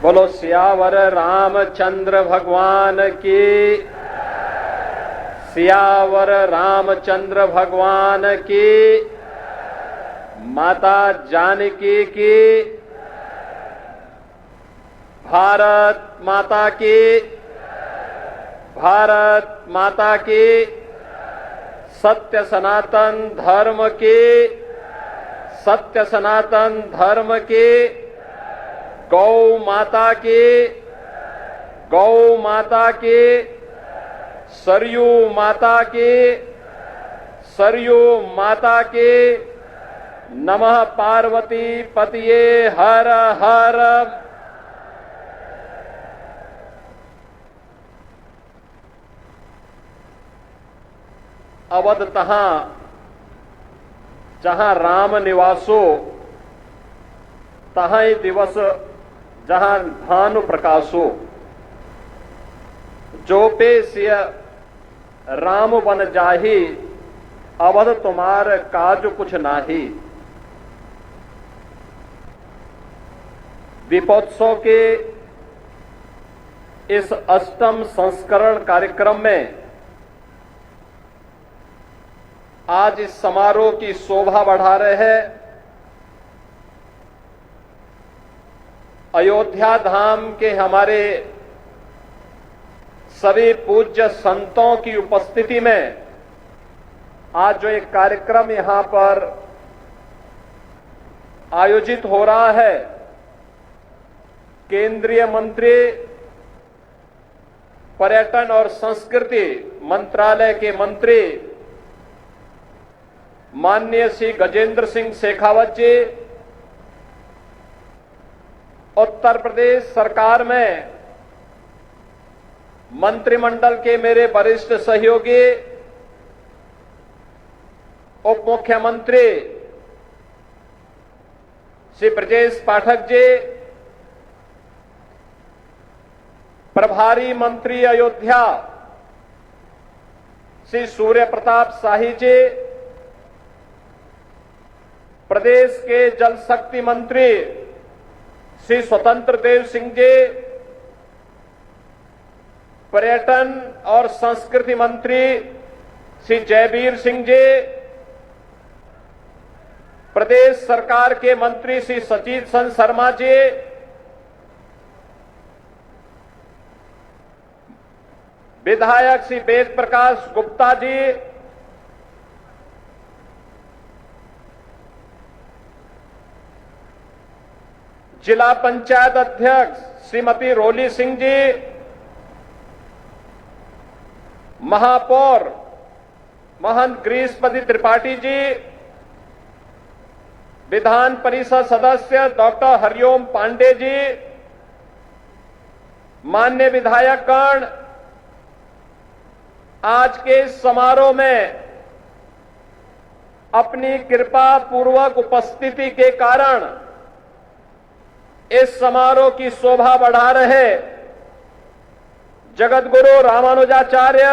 बोलो सियावर रामचंद्र भगवान की, सियावर रामचंद्र भगवान की, माता जानकी की, भारत माता की, भारत माता की, सत्य सनातन धर्म की, सत्य सनातन धर्म की, गौ माता की, गौ माता की, सरयू माता की, सरयू माता की, नमः पार्वती पतिये हर हर। अवध तहां जहां राम निवासो, तहां ही दिवस जहां भानु प्रकाशो। जो पे सिय राम बन जाही, अवध तुम्हार काज कुछ नाही। दीपोत्सव के इस अष्टम संस्करण कार्यक्रम में आज इस समारोह की शोभा बढ़ा रहे हैं अयोध्या धाम के हमारे सभी पूज्य संतों की उपस्थिति में आज जो एक कार्यक्रम यहां पर आयोजित हो रहा है, केंद्रीय मंत्री पर्यटन और संस्कृति मंत्रालय के मंत्री माननीय श्री गजेंद्र सिंह शेखावत जी, उत्तर प्रदेश सरकार में मंत्रिमंडल के मेरे वरिष्ठ सहयोगी उप मुख्यमंत्री श्री ब्रजेश पाठक जी, प्रभारी मंत्री अयोध्या श्री सूर्य प्रताप शाही जी, प्रदेश के जल शक्ति मंत्री श्री स्वतंत्र देव सिंह जी, पर्यटन और संस्कृति मंत्री श्री जयवीर सिंह जी, प्रदेश सरकार के मंत्री श्री सचित चंद्र शर्मा जी, विधायक श्री वेद प्रकाश गुप्ता जी, जिला पंचायत अध्यक्ष श्रीमती रोली सिंह जी, महापौर महंत ग्रीष्मपति त्रिपाठी जी, विधान परिषद सदस्य डॉक्टर हरिओम पांडे जी, मान्य विधायकगण, आज के समारोह में अपनी कृपा पूर्वक उपस्थिति के कारण इस समारोह की शोभा बढ़ा रहे जगतगुरु रामानुजाचार्य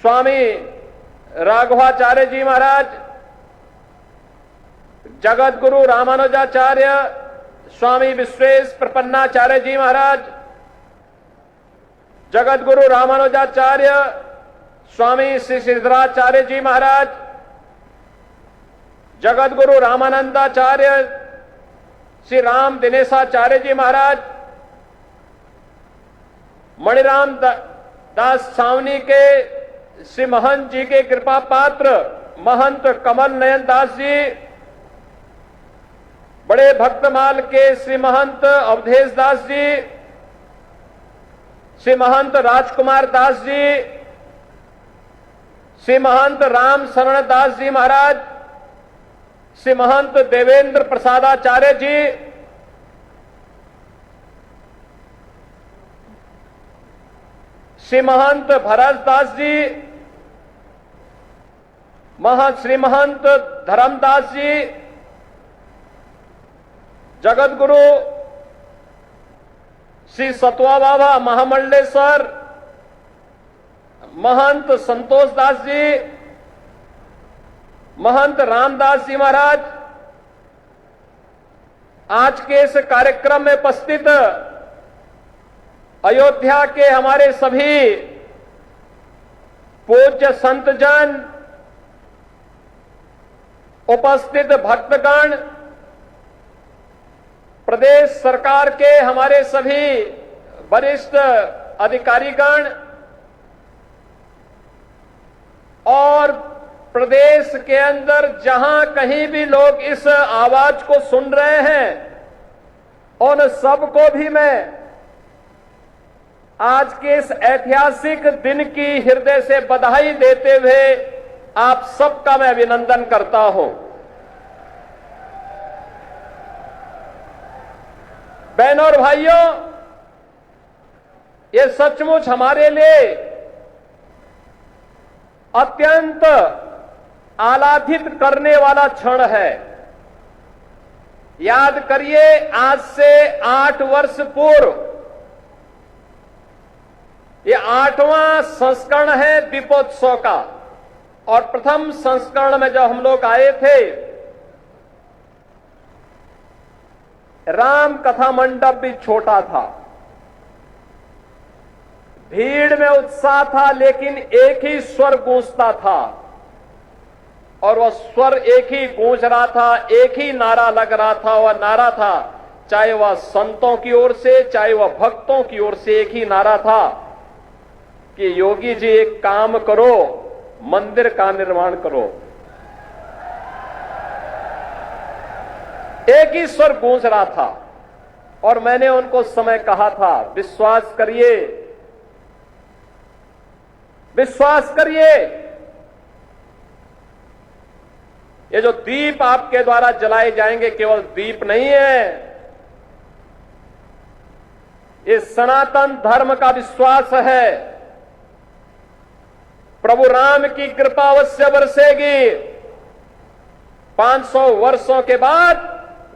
स्वामी राघवाचार्य जी महाराज, जगतगुरु रामानुजाचार्य स्वामी विश्वेश प्रपन्नाचार्य जी महाराज, जगतगुरु रामानुजाचार्य स्वामी श्री सिद्धराचार्य जी महाराज, जगतगुरु रामानंदाचार्य श्री राम दिनेशाचार्य जी महाराज, मणिराम दास सावनी के श्री महंत जी के कृपा पात्र महंत कमल नयन दास जी, बड़े भक्तमाल के श्री महंत अवधेश दास जी, श्री महंत राजकुमार दास जी, श्री महंत राम शरण दास जी महाराज, श्री महंत देवेंद्र प्रसादाचार्य जी, श्री महंत भरत दास जी, श्री महंत धर्मदास जी, जगतगुरु श्री सतवा बाबा महामंडलेश्वर महंत संतोष दास जी, महंत रामदास जी महाराज, आज के इस कार्यक्रम में उपस्थित अयोध्या के हमारे सभी पूज्य संतजन, उपस्थित भक्तगण, प्रदेश सरकार के हमारे सभी वरिष्ठ अधिकारीगण और प्रदेश के अंदर जहां कहीं भी लोग इस आवाज को सुन रहे हैं, उन सबको भी मैं आज के इस ऐतिहासिक दिन की हृदय से बधाई देते हुए आप सबका मैं अभिनंदन करता हूं। बहनों और भाइयों, ये सचमुच हमारे लिए अत्यंत आह्लादित करने वाला क्षण है। याद करिए, आज से 8 वर्ष पूर्व ये 8वां संस्करण है दीपोत्सव का, और प्रथम संस्करण में जब हम लोग आए थे, राम कथा मंडप भी छोटा था, भीड़ में उत्साह था, लेकिन एक ही स्वर गूंजता था, और वह स्वर एक ही गूंज रहा था, एक ही नारा लग रहा था। वह नारा था, चाहे वह संतों की ओर से, चाहे वह भक्तों की ओर से, एक ही नारा था कि योगी जी एक काम करो, मंदिर का निर्माण करो। एक ही स्वर गूंज रहा था, और मैंने उनको उस समय कहा था, विश्वास करिए, विश्वास करिए, ये जो दीप आपके द्वारा जलाए जाएंगे केवल दीप नहीं है, ये सनातन धर्म का विश्वास है। प्रभु राम की कृपा अवश्य बरसेगी। 500 वर्षों के बाद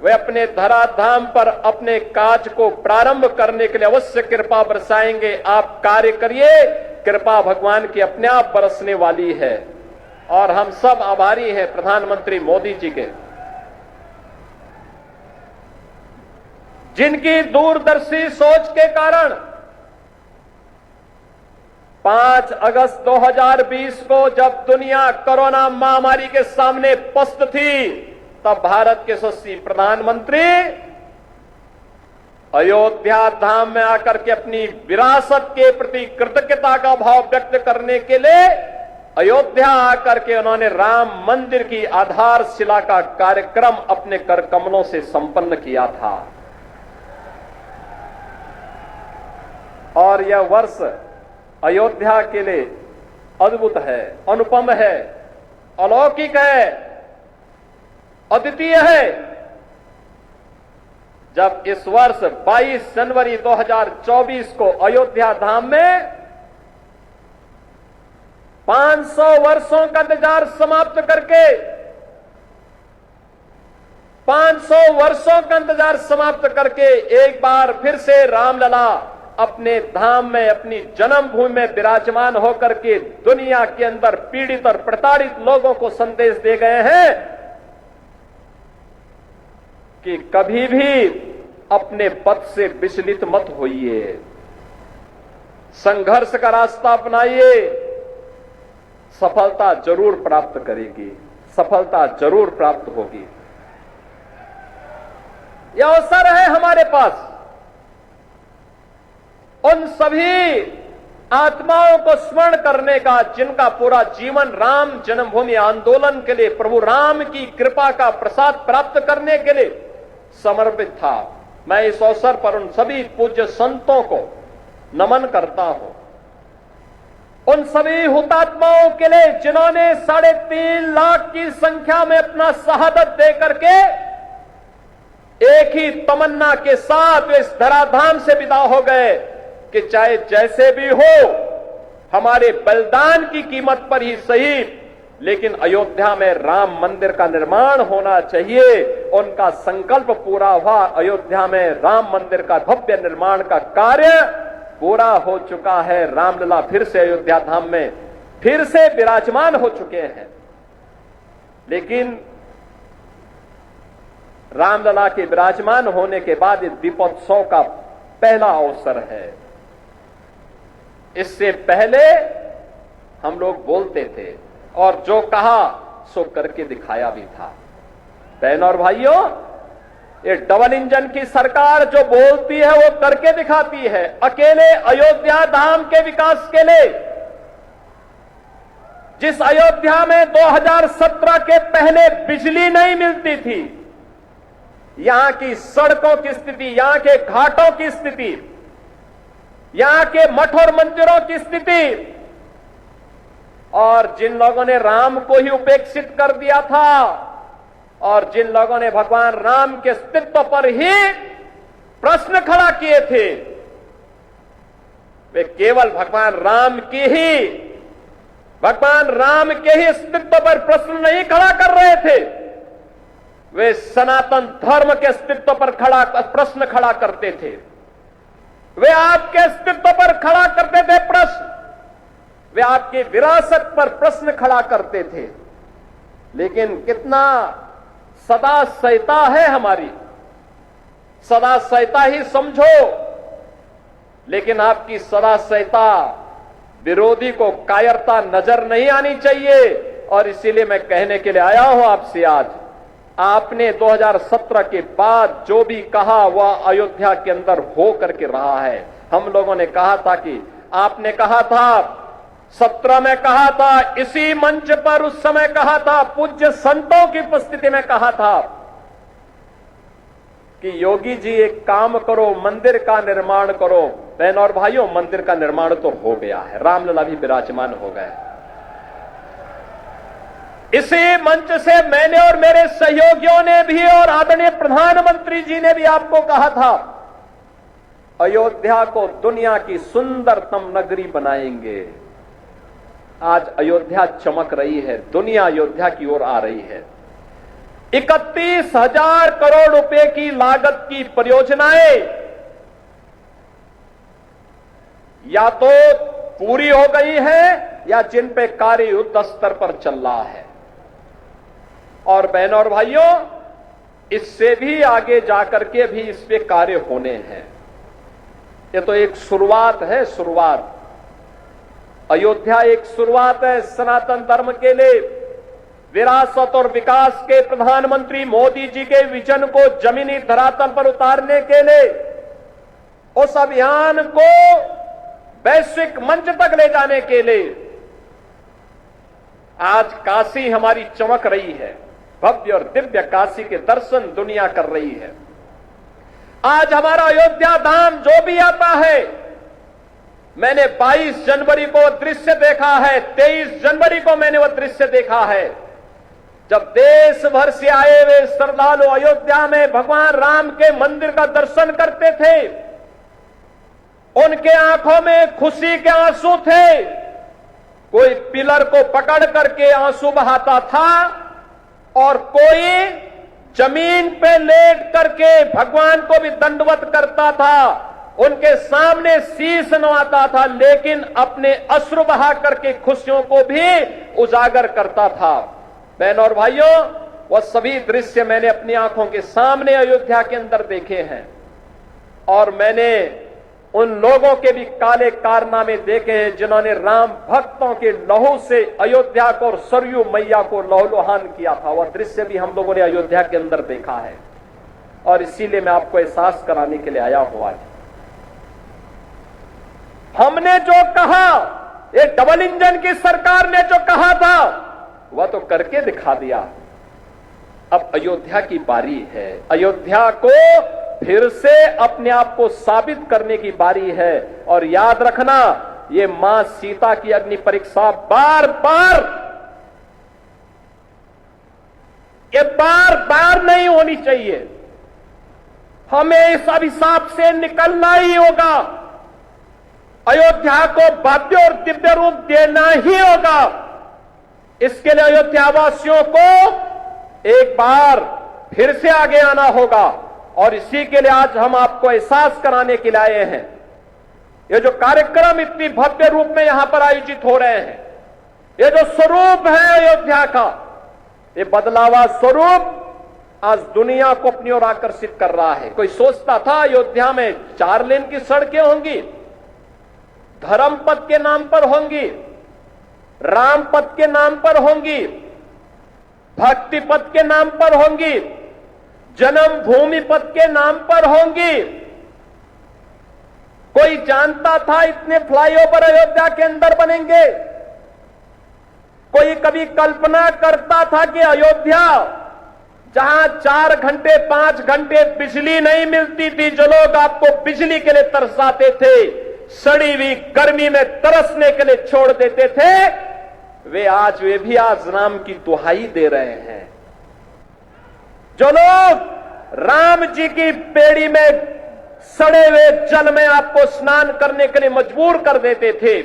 वे अपने धराधाम पर अपने काज को प्रारंभ करने के लिए अवश्य कृपा बरसाएंगे। आप कार्य करिए, कृपा भगवान की अपने आप बरसने वाली है, और हम सब आभारी हैं प्रधानमंत्री मोदी जी के, जिनकी दूरदर्शी सोच के कारण 5 अगस्त 2020 को जब दुनिया कोरोना महामारी के सामने पस्त थी, तब भारत के यशस्वी प्रधानमंत्री अयोध्या धाम में आकर के अपनी विरासत के प्रति कृतज्ञता का भाव व्यक्त करने के लिए अयोध्या आकर के उन्होंने राम मंदिर की आधारशिला का कार्यक्रम अपने कर कमलों से संपन्न किया था। और यह वर्ष अयोध्या के लिए अद्भुत है, अनुपम है, अलौकिक है, अद्वितीय है। जब इस वर्ष 22 जनवरी 2024 को अयोध्या धाम में 500 वर्षों का इंतजार समाप्त करके 500 वर्षों का इंतजार समाप्त करके एक बार फिर से रामलला अपने धाम में, अपनी जन्मभूमि में विराजमान होकर के दुनिया के अंदर पीड़ित और प्रताड़ित लोगों को संदेश दे गए हैं कि कभी भी अपने पथ से विचलित मत होइए, संघर्ष का रास्ता अपनाइए, सफलता जरूर प्राप्त करेगी, सफलता जरूर प्राप्त होगी। यह अवसर है हमारे पास उन सभी आत्माओं को स्मरण करने का जिनका पूरा जीवन राम जन्मभूमि आंदोलन के लिए, प्रभु राम की कृपा का प्रसाद प्राप्त करने के लिए समर्पित था। मैं इस अवसर पर उन सभी पूज्य संतों को नमन करता हूं, उन सभी हुतात्माओं के लिए जिन्होंने 3.5 लाख की संख्या में अपना शहादत दे करके एक ही तमन्ना के साथ वे इस धराधाम से विदा हो गए कि चाहे जैसे भी हो, हमारे बलिदान की कीमत पर ही सही, लेकिन अयोध्या में राम मंदिर का निर्माण होना चाहिए। उनका संकल्प पूरा हुआ। अयोध्या में राम मंदिर का भव्य निर्माण का कार्य पूरा हो चुका है। रामलला फिर से अयोध्या धाम में फिर से विराजमान हो चुके हैं। लेकिन रामलला के विराजमान होने के बाद इस दीपोत्सव का पहला अवसर है। इससे पहले हम लोग बोलते थे और जो कहा सो करके दिखाया भी था। बहनों और भाइयों, ये डबल इंजन की सरकार जो बोलती है वो करके दिखाती है। अकेले अयोध्या धाम के विकास के लिए, जिस अयोध्या में 2017 के पहले बिजली नहीं मिलती थी, यहां की सड़कों की स्थिति, यहां के घाटों की स्थिति, यहां के मठ और मंदिरों की स्थिति, और जिन लोगों ने राम को ही उपेक्षित कर दिया था और जिन लोगों ने भगवान राम के अस्तित्व पर ही प्रश्न खड़ा किए थे, वे केवल भगवान राम के ही अस्तित्व पर प्रश्न नहीं खड़ा कर रहे थे, वे सनातन धर्म के अस्तित्व पर प्रश्न खड़ा करते थे। वे आपके अस्तित्व पर खड़ा करते थे प्रश्न, वे आपकी विरासत पर प्रश्न खड़ा करते थे। लेकिन कितना सदा सहता है हमारी, सदा सहता ही समझो, लेकिन आपकी सदा सहता विरोधी को कायरता नजर नहीं आनी चाहिए। और इसीलिए मैं कहने के लिए आया हूं आपसे आज, आपने 2017 के बाद जो भी कहा वह अयोध्या के अंदर हो करके रहा है। हम लोगों ने कहा था कि आपने कहा था 17 में कहा था, इसी मंच पर उस समय कहा था, पूज्य संतों की उपस्थिति में कहा था कि योगी जी एक काम करो, मंदिर का निर्माण करो। बहनों और भाइयों, मंदिर का निर्माण तो हो गया है, रामलला भी विराजमान हो गए। इसी मंच से मैंने और मेरे सहयोगियों ने भी और आदरणीय प्रधानमंत्री जी ने भी आपको कहा था, अयोध्या को दुनिया की सुंदरतम नगरी बनाएंगे। आज अयोध्या चमक रही है, दुनिया अयोध्या की ओर आ रही है। 31,000 करोड़ रुपए की लागत की परियोजनाएं या तो पूरी हो गई है या जिन पे कार्य युद्ध स्तर पर चल रहा है। और बहनों और भाइयों, इससे भी आगे जाकर के भी इस पे कार्य होने हैं। ये तो एक शुरुआत है, शुरुआत। अयोध्या एक शुरुआत है सनातन धर्म के लिए। विरासत और विकास के प्रधानमंत्री मोदी जी के विजन को जमीनी धरातल पर उतारने के लिए, उस अभियान को वैश्विक मंच तक ले जाने के लिए आज काशी हमारी चमक रही है। भव्य और दिव्य काशी के दर्शन दुनिया कर रही है। आज हमारा अयोध्या धाम जो भी आता है, मैंने 22 जनवरी को दृश्य देखा है, 23 जनवरी को मैंने वह दृश्य देखा है, जब देश भर से आए हुए श्रद्धालु अयोध्या में भगवान राम के मंदिर का दर्शन करते थे। उनके आंखों में खुशी के आंसू थे। कोई पिलर को पकड़ करके आंसू बहाता था और कोई जमीन पे लेट करके भगवान को भी दंडवत करता था, उनके सामने शीश नवाता था, लेकिन अपने अश्रु बहा करके खुशियों को भी उजागर करता था। बहनों और भाइयों, वह सभी दृश्य मैंने अपनी आंखों के सामने अयोध्या के अंदर देखे हैं और मैंने उन लोगों के भी काले कारनामे देखे हैं जिन्होंने राम भक्तों के लहू से अयोध्या को और सरयू मैया को लहूलुहान किया था। वह दृश्य भी हम लोगों ने अयोध्या के अंदर देखा है और इसीलिए मैं आपको एहसास कराने के लिए आया हूं। आज हमने जो कहा, ये डबल इंजन की सरकार ने जो कहा था वह तो करके दिखा दिया। अब अयोध्या की बारी है। अयोध्या को फिर से अपने आप को साबित करने की बारी है। और याद रखना, ये मां सीता की अग्नि परीक्षा बार बार नहीं होनी चाहिए। हमें इस अभिशाप से निकलना ही होगा। अयोध्या को भव्य और दिव्य रूप देना ही होगा। इसके लिए अयोध्या वासियों को एक बार फिर से आगे आना होगा और इसी के लिए आज हम आपको एहसास कराने के लिए आए हैं। ये जो कार्यक्रम इतनी भव्य रूप में यहां पर आयोजित हो रहे हैं, ये जो स्वरूप है अयोध्या का, ये बदलावा स्वरूप आज दुनिया को अपनी ओर आकर्षित कर रहा है। कोई सोचता था अयोध्या में 4 लेन की सड़कें होंगी, धर्म पथ के नाम पर होंगी, राम पथ के नाम पर होंगी, भक्ति पथ के नाम पर होंगी, जन्मभूमि पथ के नाम पर होंगी। कोई जानता था इतने फ्लाईओवर अयोध्या के अंदर बनेंगे? कोई कभी कल्पना करता था कि अयोध्या जहां 4 घंटे 5 घंटे बिजली नहीं मिलती थी, जो लोग आपको बिजली के लिए तरसाते थे, सड़ी हुई गर्मी में तरसने के लिए छोड़ देते थे, वे भी आज राम की दुहाई दे रहे हैं। जो लोग राम जी की बेड़ी में सड़े हुए जल में आपको स्नान करने के लिए मजबूर कर देते थे,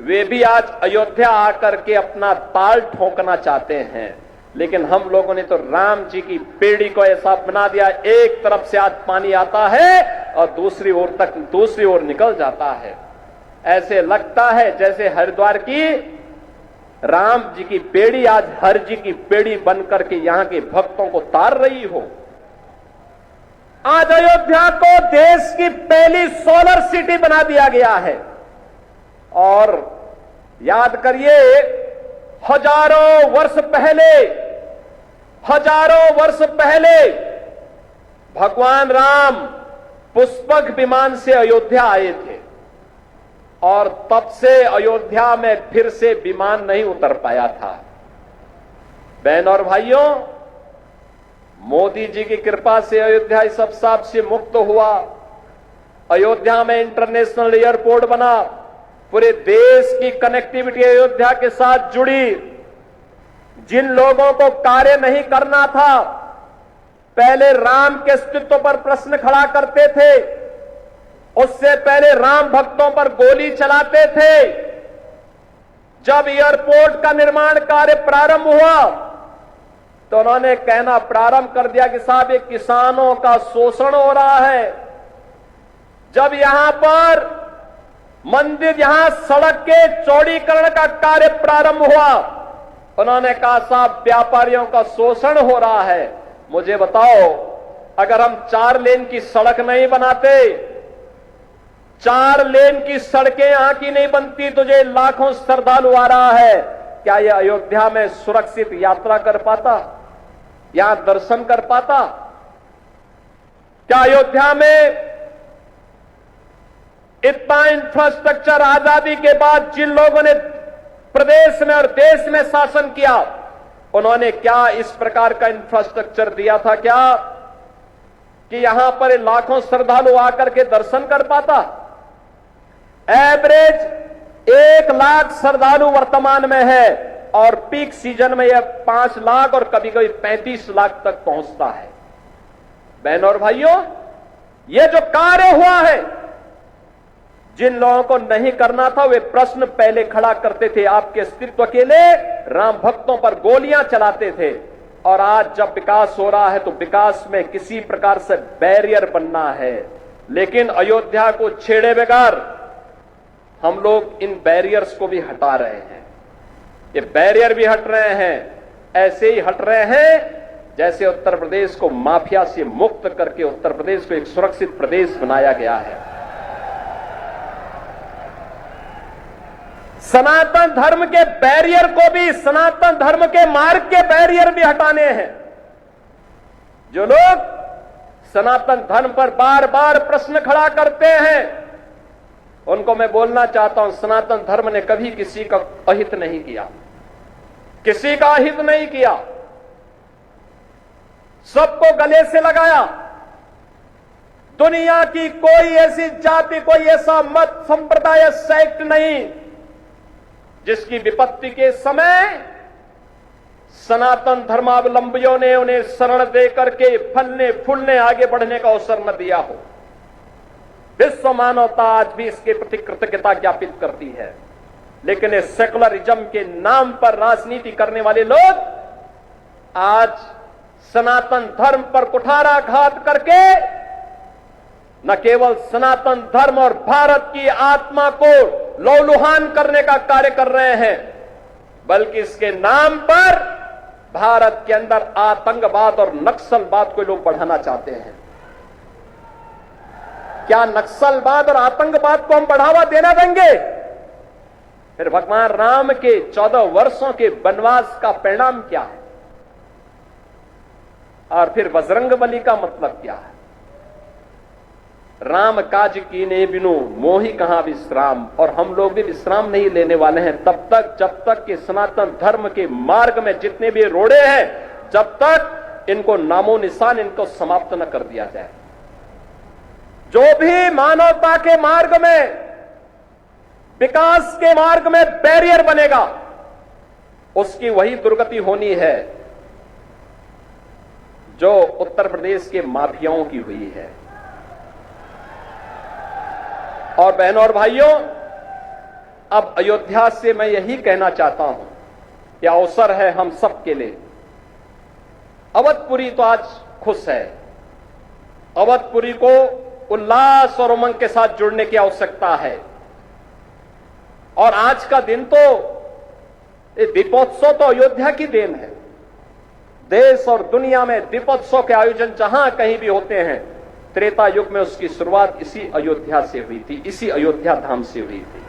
वे भी आज अयोध्या आकर के अपना ताल ठोकना चाहते हैं। लेकिन हम लोगों ने तो राम जी की बेड़ी को ऐसा बना दिया, एक तरफ से आज पानी आता है और दूसरी ओर निकल जाता है। ऐसे लगता है जैसे हरिद्वार की राम जी की बेड़ी आज हर जी की बेड़ी बनकर के यहां के भक्तों को तार रही हो। आज अयोध्या को देश की पहली सोलर सिटी बना दिया गया है। और याद करिए, हजारों वर्ष पहले भगवान राम पुष्पक विमान से अयोध्या आए थे और तब से अयोध्या में फिर से विमान नहीं उतर पाया था। बहन और भाइयों, मोदी जी की कृपा से अयोध्या इस अभिशाप से मुक्त हुआ। अयोध्या में इंटरनेशनल एयरपोर्ट बना, पूरे देश की कनेक्टिविटी अयोध्या के साथ जुड़ी। जिन लोगों को कार्य नहीं करना था, पहले राम के अस्तित्व पर प्रश्न खड़ा करते थे, उससे पहले राम भक्तों पर गोली चलाते थे, जब एयरपोर्ट का निर्माण कार्य प्रारंभ हुआ तो उन्होंने कहना प्रारंभ कर दिया कि साहब ये किसानों का शोषण हो रहा है। जब यहां पर मंदिर, यहां सड़क के चौड़ीकरण का कार्य प्रारंभ हुआ, उन्होंने कहा साहब व्यापारियों का शोषण हो रहा है। मुझे बताओ, अगर हम 4 लेन की सड़क नहीं बनाते, 4 लेन की सड़कें यहां की नहीं बनती, तुझे लाखों श्रद्धालु आ रहा है, क्या यह अयोध्या में सुरक्षित यात्रा कर पाता, यहां दर्शन कर पाता? क्या अयोध्या में इतना इंफ्रास्ट्रक्चर आजादी के बाद जिन लोगों ने प्रदेश में और देश में शासन किया, उन्होंने क्या इस प्रकार का इंफ्रास्ट्रक्चर दिया था क्या कि यहां पर लाखों श्रद्धालु आकर के दर्शन कर पाता? एवरेज 1 लाख श्रद्धालु वर्तमान में है और पीक सीजन में यह 5 लाख और कभी कभी 35 लाख तक पहुंचता है। बहनों और भाइयों, यह जो कार्य हुआ है, जिन लोगों को नहीं करना था वे प्रश्न पहले खड़ा करते थे आपके अस्तित्व के लिए, राम भक्तों पर गोलियां चलाते थे। और आज जब विकास हो रहा है तो विकास में किसी प्रकार से बैरियर बनना है, लेकिन अयोध्या को छेड़े बगैर हम लोग इन बैरियर्स को भी हटा रहे हैं। ये बैरियर भी हट रहे हैं, ऐसे ही हट रहे हैं जैसे उत्तर प्रदेश को माफिया से मुक्त करके उत्तर प्रदेश को एक सुरक्षित प्रदेश बनाया गया है। सनातन धर्म के बैरियर को भी, सनातन धर्म के मार्ग के बैरियर भी हटाने हैं। जो लोग सनातन धर्म पर बार बार प्रश्न खड़ा करते हैं, उनको मैं बोलना चाहता हूं, सनातन धर्म ने कभी किसी का अहित नहीं किया, किसी का अहित नहीं किया, सबको गले से लगाया। दुनिया की कोई ऐसी जाति, कोई ऐसा मत, संप्रदाय, सेक्ट नहीं जिसकी विपत्ति के समय सनातन धर्मावलंबियों ने उन्हें शरण देकर के फलने फूलने आगे बढ़ने का अवसर न दिया हो। विश्व मानवता आज भी इसके प्रति कृतज्ञता ज्ञापित करती है। लेकिन इस सेकुलरिज्म के नाम पर राजनीति करने वाले लोग आज सनातन धर्म पर कुठाराघात करके न केवल सनातन धर्म और भारत की आत्मा को लौलुहान करने का कार्य कर रहे हैं, बल्कि इसके नाम पर भारत के अंदर आतंकवाद और नक्सलवाद को लोग बढ़ाना चाहते हैं। क्या नक्सलवाद और आतंकवाद को हम बढ़ावा देना देंगे? फिर भगवान राम के 14 वर्षों के वनवास का परिणाम क्या है? और फिर बजरंगबली का मतलब क्या है? राम काज कीने बिनु मोहि कहां विश्राम। और हम लोग भी विश्राम नहीं लेने वाले हैं तब तक जब तक कि सनातन धर्म के मार्ग में जितने भी रोड़े हैं, जब तक इनको नामो निशान इनको समाप्त न कर दिया जाए। जो भी मानवता के मार्ग में, विकास के मार्ग में बैरियर बनेगा, उसकी वही दुर्गति होनी है जो उत्तर प्रदेश के माफियाओं की हुई है। और बहनों और भाइयों, अब अयोध्या से मैं यही कहना चाहता हूं कि अवसर है हम सब के लिए। अवधपुरी तो आज खुश है। अवधपुरी को उल्लास और उमंग के साथ जुड़ने की आवश्यकता है। और आज का दिन तो, ये दीपोत्सव तो अयोध्या की देन है। देश और दुनिया में दीपोत्सव के आयोजन जहां कहीं भी होते हैं, त्रेता युग में उसकी शुरुआत इसी अयोध्या से हुई थी, इसी अयोध्या धाम से हुई थी।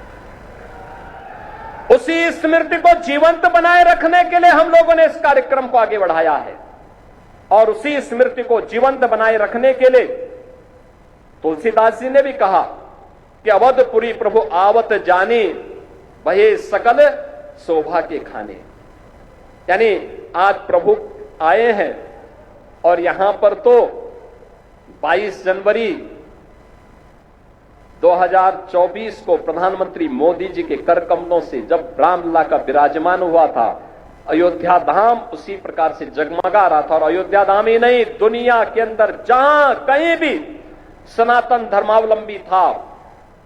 उसी स्मृति को जीवंत बनाए रखने के लिए हम लोगों ने इस कार्यक्रम को आगे बढ़ाया है। और उसी स्मृति को जीवंत बनाए रखने के लिए तुलसीदास जी ने भी कहा कि अवधपुरी प्रभु आवत जाने, वही सकल शोभा के खाने। यानी आज प्रभु आए हैं और यहां पर तो 22 जनवरी 2024 को प्रधानमंत्री मोदी जी के कर कमलों से जब रामलला का विराजमान हुआ था, अयोध्या धाम उसी प्रकार से जगमगा रहा था। और अयोध्या धाम ही नहीं, दुनिया के अंदर जहां कहीं भी सनातन धर्मावलंबी था,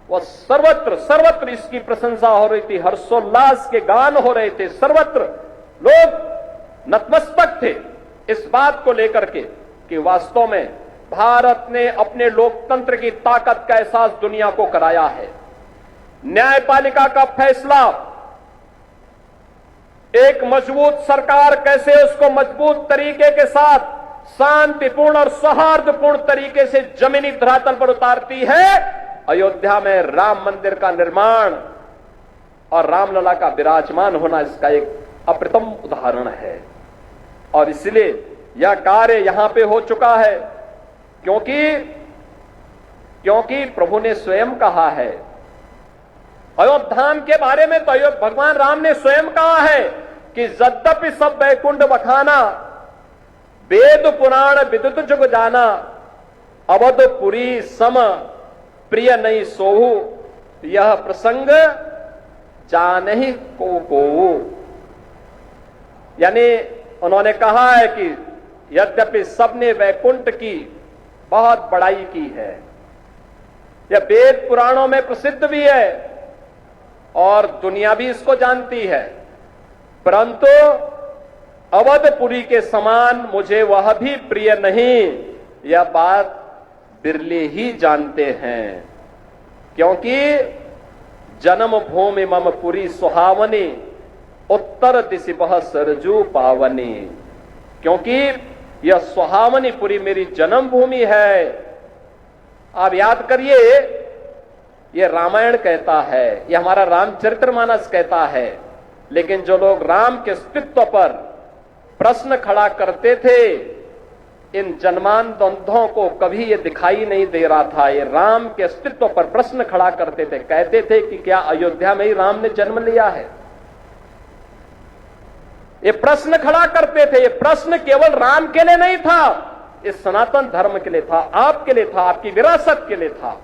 वह सर्वत्र सर्वत्र इसकी प्रशंसा हो रही थी, हर्षोल्लास के गान हो रहे थे, सर्वत्र लोग नतमस्तक थे इस बात को लेकर के कि वास्तव में भारत ने अपने लोकतंत्र की ताकत का एहसास दुनिया को कराया है। न्यायपालिका का फैसला, एक मजबूत सरकार कैसे उसको मजबूत तरीके के साथ शांतिपूर्ण और सौहार्दपूर्ण तरीके से जमीनी धरातल पर उतारती है, अयोध्या में राम मंदिर का निर्माण और रामलला का विराजमान होना इसका एक अप्रतिम उदाहरण है। और इसलिए यह कार्य यहां पे हो चुका है क्योंकि प्रभु ने स्वयं कहा है। अयोध्या धाम के बारे में तो भगवान राम ने स्वयं कहा है कि यद्यपि सब वैकुंठ बखाना, वेद पुराण विदित जुग जाना, अवधपुरी सम प्रिय नहीं सोहु, यह प्रसंग जानहि को। यानी उन्होंने कहा है कि यद्यपि सबने वैकुंठ की बहुत बड़ाई की है, यह वेद पुराणों में प्रसिद्ध भी है और दुनिया भी इसको जानती है, परंतु अवधपुरी के समान मुझे वह भी प्रिय नहीं, यह बात बिरले ही जानते हैं। क्योंकि जन्म भूमि मम पुरी सुहावनी, उत्तर दिशि बह सरजू पावनी। क्योंकि यह सुहावनी पुरी मेरी जन्म भूमि है। आप याद करिए, यह रामायण कहता है, यह हमारा रामचरितमानस कहता है, लेकिन जो लोग राम के अस्तित्व पर प्रश्न खड़ा करते थे, इन जन्मांतों को कभी ये दिखाई नहीं दे रहा था। ये राम के अस्तित्व पर प्रश्न खड़ा करते थे, कहते थे कि क्या अयोध्या में ही राम ने जन्म लिया है। ये प्रश्न खड़ा करते थे। ये प्रश्न केवल राम के लिए नहीं था, इस सनातन धर्म के लिए था, आपके लिए था, आपकी विरासत के लिए था,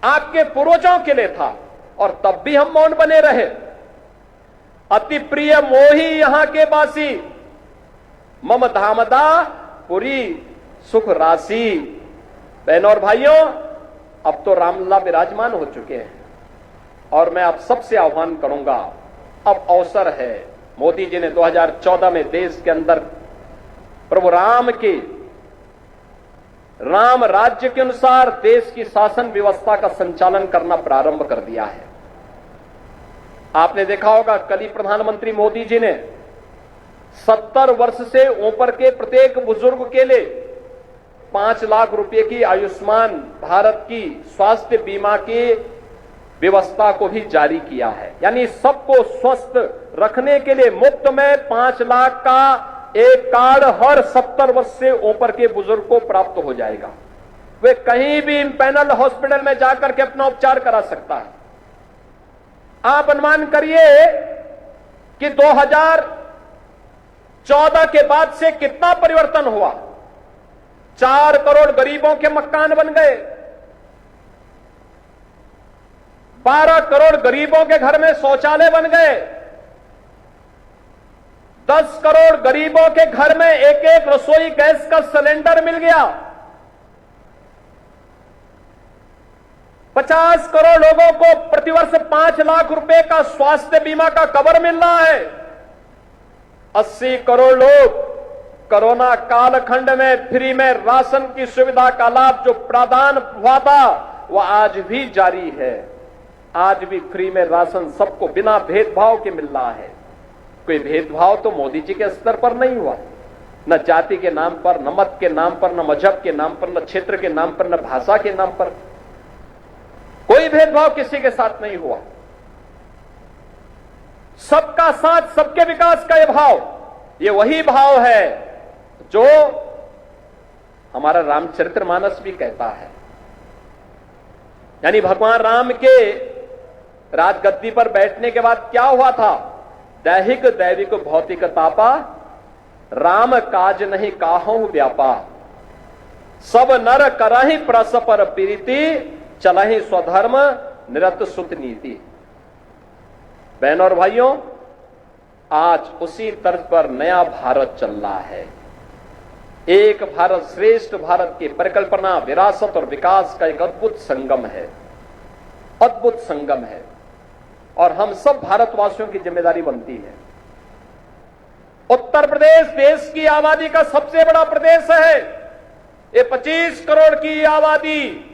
आपके पूर्वजों के लिए था। और तब भी हम मौन बने रहे। अति प्रिय मोही यहां के बासी, मम धामदा पुरी सुख राशि। बहनों और भाइयों, अब तो रामलला विराजमान हो चुके हैं और मैं आप सबसे आह्वान करूंगा, अब अवसर है। मोदी जी ने 2014 में देश के अंदर प्रभु राम के राम राज्य के अनुसार देश की शासन व्यवस्था का संचालन करना प्रारंभ कर दिया है। आपने देखा होगा, कल ही प्रधानमंत्री मोदी जी ने 70 वर्ष से ऊपर के प्रत्येक बुजुर्ग के लिए 5 लाख रुपए की आयुष्मान भारत की स्वास्थ्य बीमा की व्यवस्था को भी जारी किया है। यानी सबको स्वस्थ रखने के लिए मुफ्त में 5 लाख का एक कार्ड हर 70 वर्ष से ऊपर के बुजुर्ग को प्राप्त हो जाएगा। वे कहीं भी पैनल हॉस्पिटल में जाकर के अपना उपचार करा सकता है। आप अनुमान करिए कि 2014 के बाद से कितना परिवर्तन हुआ। 4 करोड़ गरीबों के मकान बन गए, 12 करोड़ गरीबों के घर में शौचालय बन गए, 10 करोड़ गरीबों के घर में एक एक रसोई गैस का सिलेंडर मिल गया, 50 करोड़ लोगों को प्रतिवर्ष 5 लाख रुपए का स्वास्थ्य बीमा का कवर मिल रहा है, 80 करोड़ लोग कोरोना कालखंड में फ्री में राशन की सुविधा का लाभ जो प्रदान हुआ था वह आज भी जारी है। आज भी फ्री में राशन सबको बिना भेदभाव के मिल रहा है। कोई भेदभाव तो मोदी जी के स्तर पर नहीं हुआ, न जाति के नाम पर, न मत के नाम पर, न मजहब के नाम पर, न क्षेत्र के नाम पर, न भाषा के नाम पर। कोई भेदभाव किसी के साथ नहीं हुआ। सबका साथ, सबके विकास का यह भाव, ये वही भाव है जो हमारा रामचरितमानस भी कहता है। यानी भगवान राम के राजगद्दी पर बैठने के बाद क्या हुआ था? दैहिक दैविक भौतिक तापा, राम काज नहीं काहू व्यापा, सब नर करहि परस्पर प्रीति, चलहि स्वधर्म निरत सुत नीति। बहनों और भाइयों, आज उसी तर्ज पर नया भारत चल रहा है। एक भारत श्रेष्ठ भारत की परिकल्पना, विरासत और विकास का एक अद्भुत संगम है, अद्भुत संगम है, और हम सब भारतवासियों की जिम्मेदारी बनती है। उत्तर प्रदेश देश की आबादी का सबसे बड़ा प्रदेश है। ये 25 करोड़ की आबादी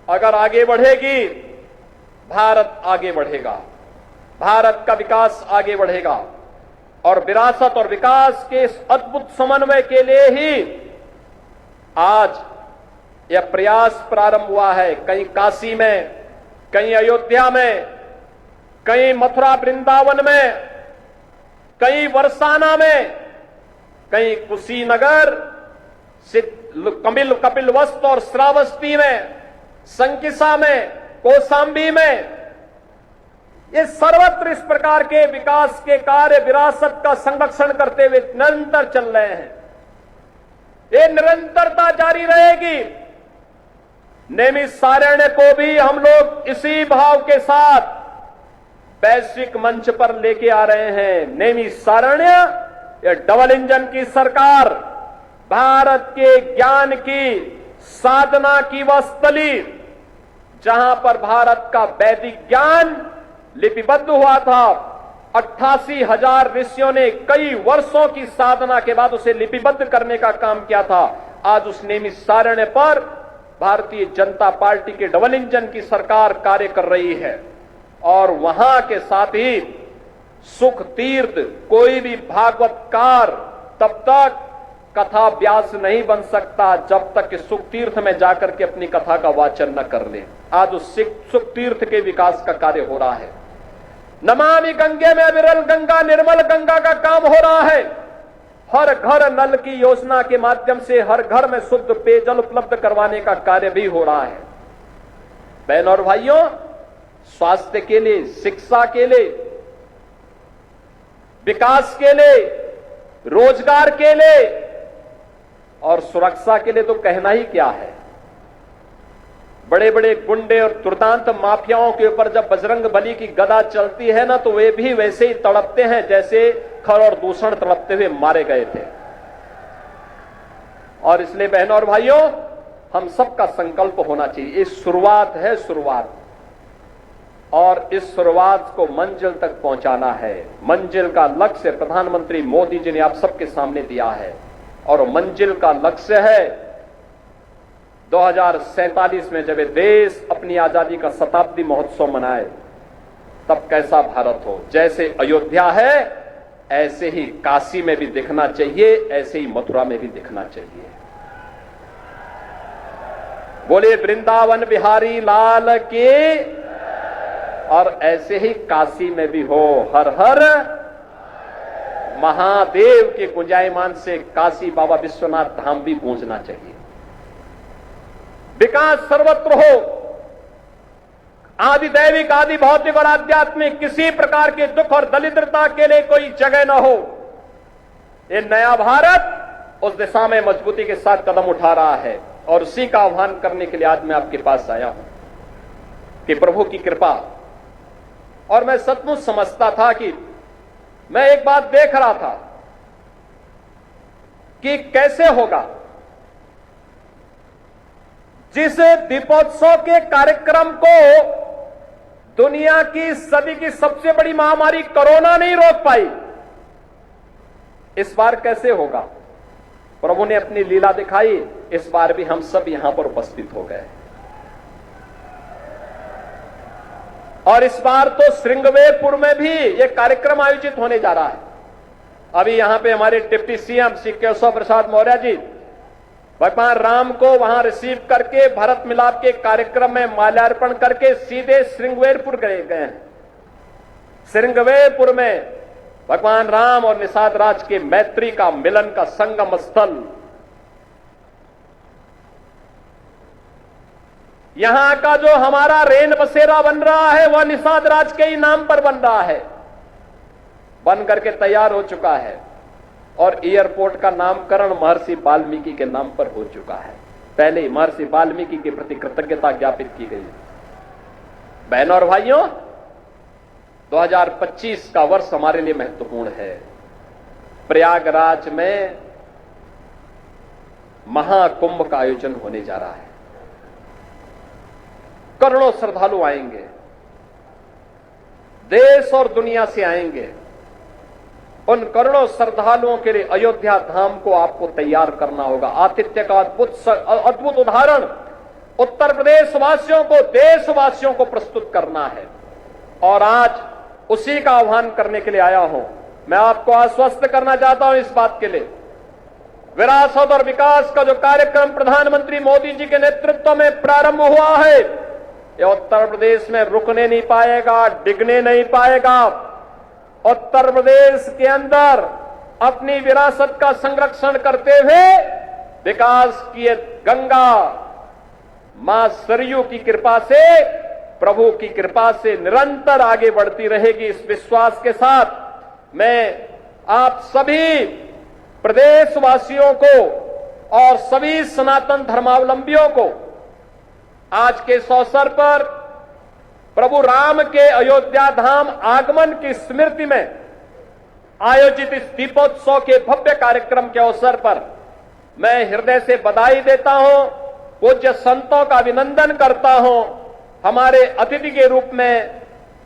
अगर आगे बढ़ेगी, भारत आगे बढ़ेगा, भारत का विकास आगे बढ़ेगा। और विरासत और विकास के इस अद्भुत समन्वय के लिए ही आज यह प्रयास प्रारंभ हुआ है। कहीं काशी में, कहीं अयोध्या में, कहीं मथुरा वृंदावन में, कहीं बरसाना में, कहीं कुशीनगर, कपिलवस्तु और श्रावस्ती में, संकिसा में, कौशांबी में, ये सर्वत्र इस प्रकार के विकास के कार्य, विरासत का संरक्षण करते हुए निरंतर चल रहे हैं। ये निरंतरता जारी रहेगी। नैमिषारण्य को भी हम लोग इसी भाव के साथ वैश्विक मंच पर लेके आ रहे हैं। नैमिषारण्य ये डबल इंजन की सरकार, भारत के ज्ञान की साधना की वह स्थली, जहां पर भारत का वैदिक ज्ञान लिपिबद्ध हुआ था। 88,000 ऋषियों ने कई वर्षों की साधना के बाद उसे लिपिबद्ध करने का काम किया था। आज उस नैमिषारण्य पर भारतीय जनता पार्टी के डबल इंजन की सरकार कार्य कर रही है। और वहां के साथ ही सुख तीर्थ, कोई भी भागवतकार तब तक कथा व्यास नहीं बन सकता जब तक कि सुख तीर्थ में जाकर के अपनी कथा का वाचन न कर ले। आज उस सुख तीर्थ के विकास का कार्य हो रहा है। नमामि गंगे में विरल गंगा, निर्मल गंगा का काम हो रहा है। हर घर नल की योजना के माध्यम से हर घर में शुद्ध पेयजल उपलब्ध करवाने का कार्य भी हो रहा है। बहनों और भाइयों, स्वास्थ्य के लिए, शिक्षा के लिए, विकास के लिए, रोजगार के लिए और सुरक्षा के लिए तो कहना ही क्या है। बड़े बड़े गुंडे और दुर्दांत माफियाओं के ऊपर जब बजरंग बली की गदा चलती है ना, तो वे भी वैसे ही तड़पते हैं जैसे खर और दूषण तड़पते हुए मारे गए थे। और इसलिए बहनों और भाइयों, हम सबका संकल्प होना चाहिए। ये शुरुआत है, शुरुआत, और इस शुरुआत को मंजिल तक पहुंचाना है। मंजिल का लक्ष्य प्रधानमंत्री मोदी जी ने आप सबके सामने दिया है, और मंजिल का लक्ष्य है 2047 में जब ये देश अपनी आजादी का शताब्दी महोत्सव मनाए, तब कैसा भारत हो। जैसे अयोध्या है, ऐसे ही काशी में भी दिखना चाहिए, ऐसे ही मथुरा में भी दिखना चाहिए। बोले वृंदावन बिहारी लाल के, और ऐसे ही काशी में भी हो हर हर महादेव के गुंजायमान से काशी बाबा विश्वनाथ धाम भी गूंजना चाहिए। विकास सर्वत्र हो, आदि दैविक आदि भौतिक और आध्यात्मिक किसी प्रकार के दुख और दरिद्रता के लिए कोई जगह न हो। ये नया भारत उस दिशा में मजबूती के साथ कदम उठा रहा है, और उसी का आह्वान करने के लिए आज मैं आपके पास आया हूं कि प्रभु की कृपा। और मैं सचमुच समझता था कि मैं एक बात देख रहा था कि कैसे होगा, जिस दीपोत्सव के कार्यक्रम को दुनिया की सदी की सबसे बड़ी महामारी कोरोना नहीं रोक पाई, इस बार कैसे होगा। प्रभु ने अपनी लीला दिखाई, इस बार भी हम सब यहां पर उपस्थित हो गए। और इस बार तो श्रृंगवेरपुर में भी यह कार्यक्रम आयोजित होने जा रहा है। अभी यहां पे हमारे डिप्टी सीएम श्री केशव प्रसाद मौर्य जी भगवान राम को वहां रिसीव करके भरत मिलाप के कार्यक्रम में माल्यार्पण करके सीधे श्रृंगवेरपुर गए हैं। श्रृंगवेरपुर में भगवान राम और निषाद राज के मैत्री का मिलन का संगम स्थल, यहां का जो हमारा रेन बसेरा बन रहा है वह निषाद राज के ही नाम पर बन रहा है, बन करके तैयार हो चुका है। और एयरपोर्ट का नामकरण महर्षि वाल्मीकि के नाम पर हो चुका है। पहले ही महर्षि वाल्मीकि के प्रति कृतज्ञता ज्ञापित की गई। बहनों और भाइयों, 2025 का वर्ष हमारे लिए महत्वपूर्ण है। प्रयागराज में महाकुंभ का आयोजन होने जा रहा है। करोड़ों श्रद्धालु आएंगे, देश और दुनिया से आएंगे। उन करोड़ों श्रद्धालुओं के लिए अयोध्या धाम को आपको तैयार करना होगा। आतिथ्य का अद्भुत उदाहरण उत्तर प्रदेश वासियों को, देशवासियों को प्रस्तुत करना है। और आज उसी का आह्वान करने के लिए आया हूं। मैं आपको आश्वस्त करना चाहता हूं इस बात के लिए, विरासत और विकास का जो कार्यक्रम प्रधानमंत्री मोदी जी के नेतृत्व में प्रारंभ हुआ है, यह उत्तर प्रदेश में रुकने नहीं पाएगा, डिगने नहीं पाएगा। उत्तर प्रदेश के अंदर अपनी विरासत का संरक्षण करते हुए विकास की गंगा मां सरयू की कृपा से, प्रभु की कृपा से निरंतर आगे बढ़ती रहेगी। इस विश्वास के साथ मैं आप सभी प्रदेशवासियों को और सभी सनातन धर्मावलंबियों को आज के इस अवसर पर प्रभु राम के अयोध्या धाम आगमन की स्मृति में आयोजित इस दीपोत्सव के भव्य कार्यक्रम के अवसर पर मैं हृदय से बधाई देता हूं, पूज्य संतों का अभिनंदन करता हूं। हमारे अतिथि के रूप में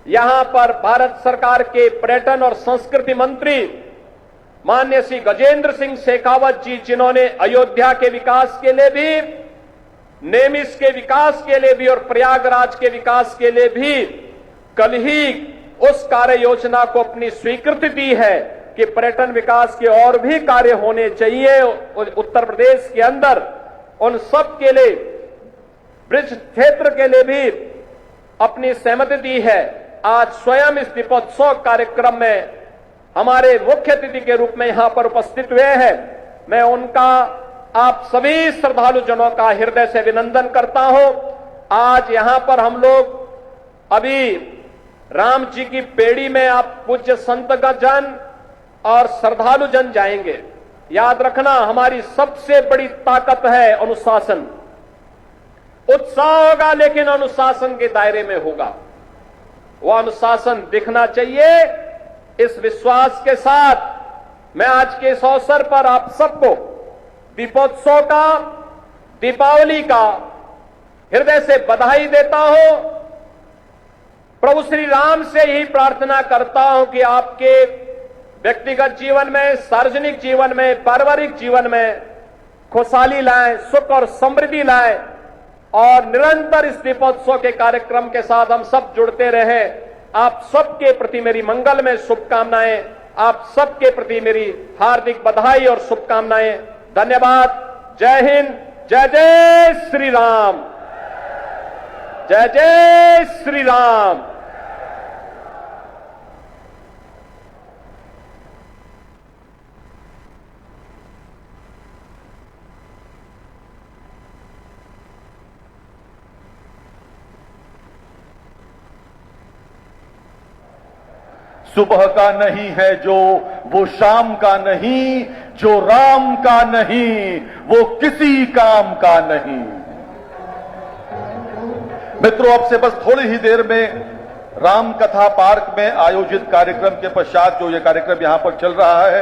यहां पर भारत सरकार के पर्यटन और संस्कृति मंत्री माननीय श्री गजेंद्र सिंह शेखावत जी, जिन्होंने अयोध्या के विकास के लिए भी, नेमिस के विकास के लिए भी और प्रयागराज के विकास के लिए भी कल ही उस कार्य योजना को अपनी स्वीकृति दी है कि पर्यटन विकास के और भी कार्य होने चाहिए उत्तर प्रदेश के अंदर। उन सब के लिए, ब्रिज क्षेत्र के लिए भी अपनी सहमति दी है। आज स्वयं इस दीपोत्सव कार्यक्रम में हमारे मुख्य अतिथि के रूप में यहां पर उपस्थित हुए हैं। मैं उनका, आप सभी श्रद्धालु जनों का हृदय से अभिनंदन करता हूं। आज यहां पर हम लोग अभी राम जी की पेड़ी में आप पूज्य संतगण जन और श्रद्धालु जन जाएंगे। याद रखना, हमारी सबसे बड़ी ताकत है अनुशासन। उत्साह होगा लेकिन अनुशासन के दायरे में होगा। वह अनुशासन दिखना चाहिए। इस विश्वास के साथ मैं आज के इस अवसर पर आप सबको दीपोत्सव का, दीपावली का हृदय से बधाई देता हूं। प्रभु श्री राम से ही प्रार्थना करता हूं कि आपके व्यक्तिगत जीवन में, सार्वजनिक जीवन में, पारिवारिक जीवन में खुशहाली लाएं, सुख और समृद्धि लाएं और निरंतर इस दीपोत्सव के कार्यक्रम के साथ हम सब जुड़ते रहें। आप सबके प्रति मेरी मंगल में शुभकामनाएं। आप सबके प्रति मेरी हार्दिक बधाई और शुभकामनाएं। धन्यवाद। जय हिंद। जय जय श्री राम। जय जय श्री राम। सुबह का नहीं है जो, वो शाम का नहीं, जो राम का नहीं वो किसी काम का नहीं। मित्रों, अब से बस थोड़ी ही देर में राम कथा पार्क में आयोजित कार्यक्रम के पश्चात जो ये कार्यक्रम यहां पर चल रहा है,